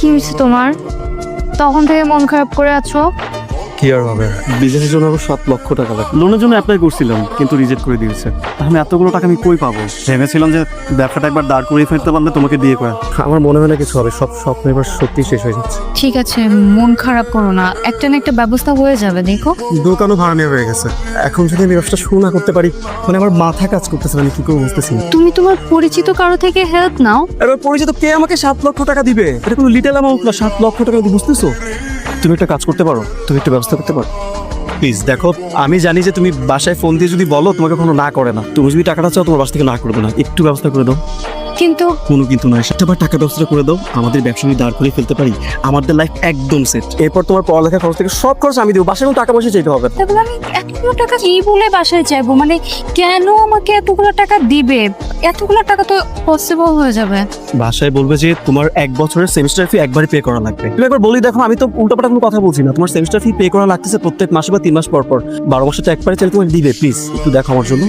কি হয়েছে তোমার? তখন থেকে মন খারাপ করে আছো। কি আর হবে, বিজনেসের জন্য আমার 7 লক্ষ টাকা লাগবে। লোনের জন্য অ্যাপ্লাই করছিলাম কিন্তু রিজেক্ট করে দিয়েছে। আমি এতগুলো টাকা আমি কই পাবো? ভেবেছিলাম যে ব্যবসাটা একবার দাঁড় করিয়ে ফেলতে পারলে তোমাকে দিয়ে করে। আমার মনে হয় না কিছু হবে, সব স্বপ্ন এবার সত্যি শেষ হয়ে যাচ্ছে। ঠিক আছে, মন খারাপ করো না, একটা না একটা ব্যবস্থা হয়ে যাবে, দেখো। দোকানও ভাড়া নেওয়া হয়ে গেছে। এখন যদি আমি ব্যবসা শুরু না করতে পারি, মানে আমার মাথা কাজ করতেছে না, আমি কি করে বুঝতেছি না। তুমি তোমার পরিচিত কারো থেকে হেল্প নাও। এবার পরিচিত কে আমাকে 7 লক্ষ টাকা দিবে? এটা কোনো লিটল অ্যামাউন্ট না, 7 লক্ষ টাকা দিয়ে, বুঝতেছো? তুমি একটা কাজ করতে পারো, তুমি একটা ব্যবস্থা করতে পারো। প্লিজ দেখো, আমি জানি যে তুমি বাসায় ফোন দিয়ে যদি বলো তোমাকে কোনো না করে না, তুমি যদি টাকাটা চাও তোমার বাসা থেকে না করবে না, একটু ব্যবস্থা করে দাও। কিন্তু কোনো কিন্তু নয়, সেটাবার টাকা ব্যবস্থা করে দাও, আমাদের ব্যবসা নিয়ে দাঁড় করে ফেলতে পারি, আমাদের লাইফ একদম সেট। এরপর তোমার পড়ালেখা খরচ থেকে সব খরচ আমি দেবো, বাসায় কোনো টাকা পয়সা চাইতে হবে না। তাহলে আমি এতগুলো টাকা কি বলে বাসায় চাইবো? মানে কেন আমাকে এতগুলো টাকা দিবে? এতগুলো টাকা তো পসিবল হয়ে যাবে। বাসায় বলবে যে তোমার 1 বছরের সেমিস্টার ফি একবারই পে করা লাগবে। তুমি একবার বলি দেখো, আমি তো উল্টাপাল্টা কোনো কথা বলছি না, তোমার সেমিস্টার ফি পে করা লাগতেছে প্রত্যেক মাসে বা 3 মাস পর পর, 12 মাসে তো একবারে চাইলে তোমাকে দিবে। প্লিজ একটু দেখো আমার জন্য।